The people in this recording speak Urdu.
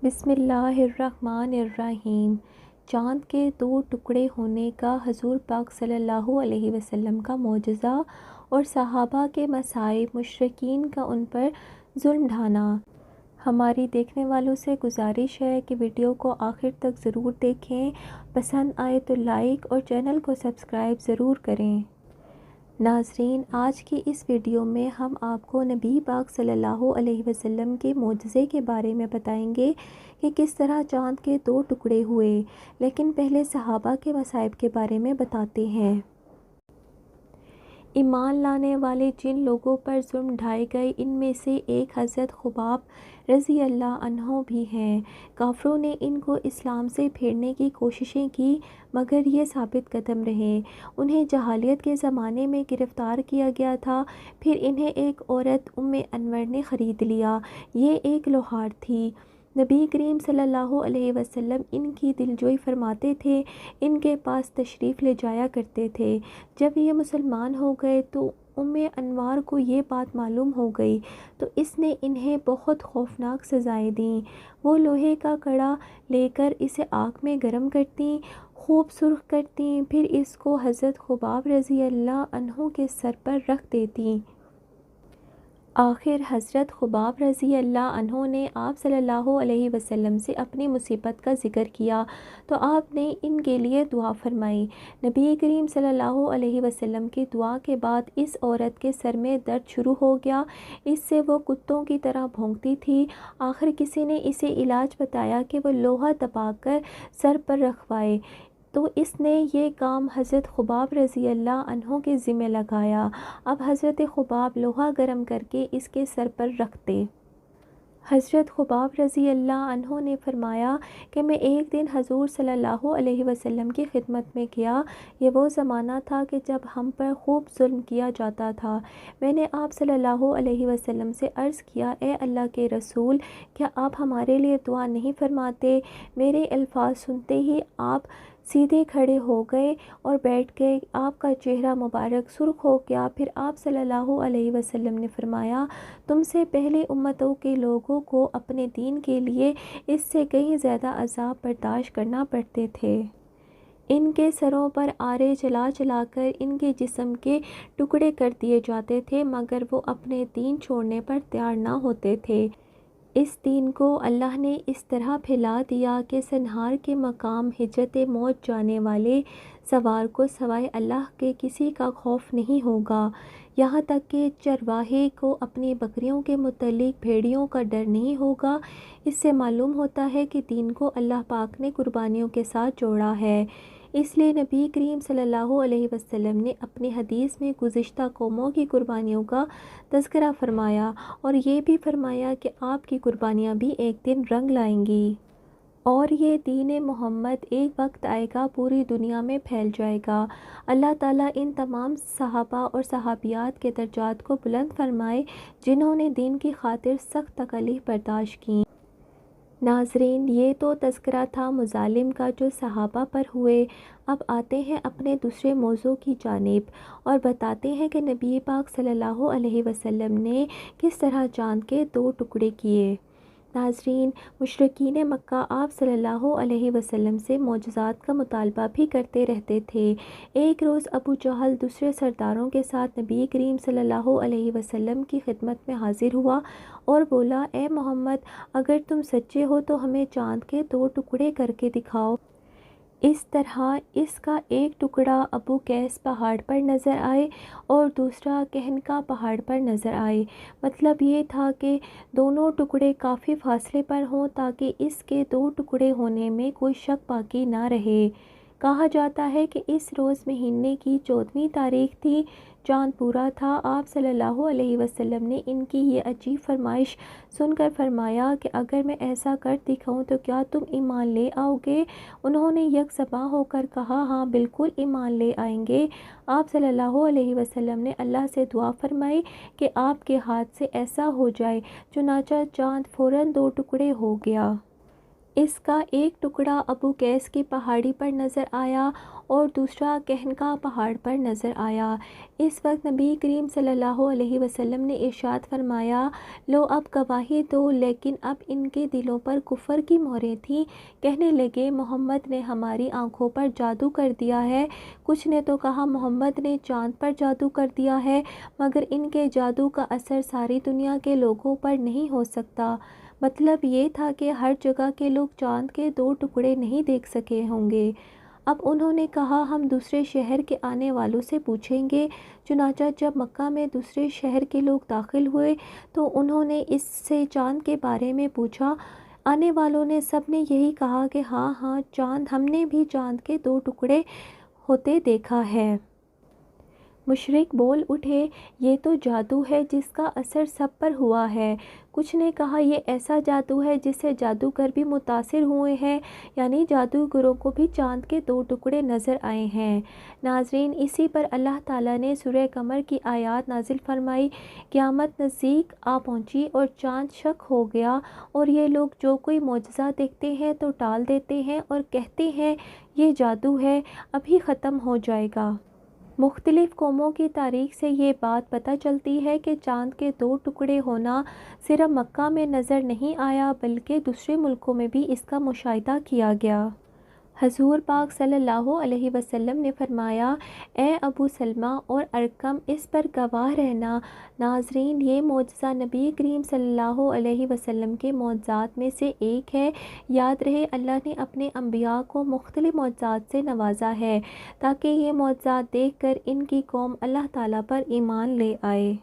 بسم اللہ الرحمن الرحیم۔ چاند کے دو ٹکڑے ہونے کا حضور پاک صلی اللہ علیہ وسلم کا معجزہ اور صحابہ کے مصائب، مشرکین کا ان پر ظلم ڈھانا۔ ہماری دیکھنے والوں سے گزارش ہے کہ ویڈیو کو آخر تک ضرور دیکھیں، پسند آئے تو لائک اور چینل کو سبسکرائب ضرور کریں۔ ناظرین، آج کی اس ویڈیو میں ہم آپ کو نبی پاک صلی اللہ علیہ وسلم کے معجزے کے بارے میں بتائیں گے کہ کس طرح چاند کے دو ٹکڑے ہوئے، لیکن پہلے صحابہ کے مصائب کے بارے میں بتاتے ہیں۔ ایمان لانے والے جن لوگوں پر ظلم ڈھائے گئے، ان میں سے ایک حضرت خباب رضی اللہ عنہ بھی ہیں۔ کافروں نے ان کو اسلام سے پھیرنے کی کوششیں کی، مگر یہ ثابت قدم رہے۔ انہیں جاہلیت کے زمانے میں گرفتار کیا گیا تھا، پھر انہیں ایک عورت ام انور نے خرید لیا۔ یہ ایک لوہار تھی۔ نبی کریم صلی اللہ علیہ وسلم ان کی دلجوئی فرماتے تھے، ان کے پاس تشریف لے جایا کرتے تھے۔ جب یہ مسلمان ہو گئے تو ام انوار کو یہ بات معلوم ہو گئی تو اس نے انہیں بہت خوفناک سزائیں دیں۔ وہ لوہے کا کڑا لے کر اسے آگ میں گرم کرتیں، خوب سرخ کرتیں، پھر اس کو حضرت خباب رضی اللہ عنہ کے سر پر رکھ دیتیں۔ آخر حضرت خباب رضی اللہ عنہ نے آپ صلی اللہ علیہ وسلم سے اپنی مصیبت کا ذکر کیا تو آپ نے ان کے لیے دعا فرمائی۔ نبی کریم صلی اللہ علیہ وسلم کی دعا کے بعد اس عورت کے سر میں درد شروع ہو گیا، اس سے وہ کتوں کی طرح بھونکتی تھی۔ آخر کسی نے اسے علاج بتایا کہ وہ لوہا دبا کر سر پر رکھوائے، تو اس نے یہ کام حضرت خباب رضی اللہ عنہ کے ذمہ لگایا۔ اب حضرت خباب لوہا گرم کر کے اس کے سر پر رکھتے۔ حضرت خباب رضی اللہ عنہ نے فرمایا کہ میں ایک دن حضور صلی اللہ علیہ وسلم کی خدمت میں گیا۔ یہ وہ زمانہ تھا کہ جب ہم پر خوب ظلم کیا جاتا تھا۔ میں نے آپ صلی اللہ علیہ وسلم سے عرض کیا، اے اللہ کے رسول، کیا آپ ہمارے لیے دعا نہیں فرماتے؟ میرے الفاظ سنتے ہی آپ سیدھے کھڑے ہو گئے اور بیٹھ گئے۔ آپ کا چہرہ مبارک سرخ ہو گیا۔ پھر آپ صلی اللہ علیہ وسلم نے فرمایا، تم سے پہلے امتوں کے لوگوں کو اپنے دین کے لیے اس سے کہیں زیادہ عذاب برداشت کرنا پڑتے تھے۔ ان کے سروں پر آرے چلا چلا کر ان کے جسم کے ٹکڑے کر دیے جاتے تھے، مگر وہ اپنے دین چھوڑنے پر تیار نہ ہوتے تھے۔ اس دین کو اللہ نے اس طرح پھیلا دیا کہ سنہار کے مقام ہجرت موت جانے والے سوار کو سوائے اللہ کے کسی کا خوف نہیں ہوگا، یہاں تک کہ چرواہے کو اپنی بکریوں کے متعلق بھیڑیوں کا ڈر نہیں ہوگا۔ اس سے معلوم ہوتا ہے کہ دین کو اللہ پاک نے قربانیوں کے ساتھ جوڑا ہے۔ اس لیے نبی کریم صلی اللہ علیہ وسلم نے اپنی حدیث میں گزشتہ قوموں کی قربانیوں کا تذکرہ فرمایا اور یہ بھی فرمایا کہ آپ کی قربانیاں بھی ایک دن رنگ لائیں گی، اور یہ دین محمد ایک وقت آئے گا پوری دنیا میں پھیل جائے گا۔ اللہ تعالیٰ ان تمام صحابہ اور صحابیات کے درجات کو بلند فرمائے جنہوں نے دین کی خاطر سخت تکالیف برداشت کیں۔ ناظرین، یہ تو تذکرہ تھا مظالم کا جو صحابہ پر ہوئے۔ اب آتے ہیں اپنے دوسرے موضوع کی جانب اور بتاتے ہیں کہ نبی پاک صلی اللہ علیہ وسلم نے کس طرح چاند کے دو ٹکڑے کیے۔ ناظرین، مشرکین مکہ آپ صلی اللہ علیہ وسلم سے معجزات کا مطالبہ بھی کرتے رہتے تھے۔ ایک روز ابو جہل دوسرے سرداروں کے ساتھ نبی کریم صلی اللہ علیہ وسلم کی خدمت میں حاضر ہوا اور بولا، اے محمد، اگر تم سچے ہو تو ہمیں چاند کے دو ٹکڑے کر کے دکھاؤ۔ اس طرح اس کا ایک ٹکڑا ابو قیس پہاڑ پر نظر آئے اور دوسرا کہنکا پہاڑ پر نظر آئے۔ مطلب یہ تھا کہ دونوں ٹکڑے کافی فاصلے پر ہوں تاکہ اس کے دو ٹکڑے ہونے میں کوئی شک باقی نہ رہے۔ کہا جاتا ہے کہ اس روز مہینے کی 14ویں تاریخ تھی، چاند پورا تھا۔ آپ صلی اللہ علیہ وسلم نے ان کی یہ عجیب فرمائش سن کر فرمایا کہ اگر میں ایسا کر دکھاؤں تو کیا تم ایمان لے آؤ گے؟ انہوں نے یک زباں ہو کر کہا، ہاں بالکل ایمان لے آئیں گے۔ آپ صلی اللہ علیہ وسلم نے اللہ سے دعا فرمائی کہ آپ کے ہاتھ سے ایسا ہو جائے، چنانچہ چاند فوراً دو ٹکڑے ہو گیا۔ اس کا ایک ٹکڑا ابو قیس کی پہاڑی پر نظر آیا اور دوسرا کہنکا پہاڑ پر نظر آیا۔ اس وقت نبی کریم صلی اللہ علیہ وسلم نے ارشاد فرمایا، لو اب گواہی دو، لیکن اب ان کے دلوں پر کفر کی مہریں تھیں۔ کہنے لگے، محمد نے ہماری آنکھوں پر جادو کر دیا ہے۔ کچھ نے تو کہا محمد نے چاند پر جادو کر دیا ہے، مگر ان کے جادو کا اثر ساری دنیا کے لوگوں پر نہیں ہو سکتا۔ مطلب یہ تھا کہ ہر جگہ کے لوگ چاند کے 2 ٹکڑے نہیں دیکھ سکے ہوں گے۔ اب انہوں نے کہا، ہم دوسرے شہر کے آنے والوں سے پوچھیں گے۔ چنانچہ جب مکہ میں دوسرے شہر کے لوگ داخل ہوئے تو انہوں نے اس سے چاند کے بارے میں پوچھا۔ آنے والوں نے سب نے یہی کہا کہ ہاں ہاں، چاند، ہم نے بھی چاند کے 2 ٹکڑے ہوتے دیکھا ہے۔ مشرک بول اٹھے، یہ تو جادو ہے جس کا اثر سب پر ہوا ہے۔ کچھ نے کہا، یہ ایسا جادو ہے جس سے جادوگر بھی متاثر ہوئے ہیں، یعنی جادوگروں کو بھی چاند کے 2 ٹکڑے نظر آئے ہیں۔ ناظرین، اسی پر اللہ تعالیٰ نے سورہ قمر کی آیات نازل فرمائی۔ قیامت نزدیک آ پہنچی اور چاند شک ہو گیا، اور یہ لوگ جو کوئی معجزہ دیکھتے ہیں تو ٹال دیتے ہیں اور کہتے ہیں یہ جادو ہے، ابھی ختم ہو جائے گا۔ مختلف قوموں کی تاریخ سے یہ بات پتہ چلتی ہے کہ چاند کے 2 ٹکڑے ہونا صرف مکہ میں نظر نہیں آیا، بلکہ دوسرے ملکوں میں بھی اس کا مشاہدہ کیا گیا۔ حضور پاک صلی اللہ علیہ وسلم نے فرمایا، اے ابو سلمہ اور ارقم، اس پر گواہ رہنا۔ ناظرین، یہ معجزہ نبی کریم صلی اللہ علیہ وسلم کے معجزات میں سے ایک ہے۔ یاد رہے، اللہ نے اپنے انبیاء کو مختلف معجزات سے نوازا ہے تاکہ یہ معجزات دیکھ کر ان کی قوم اللہ تعالیٰ پر ایمان لے آئے۔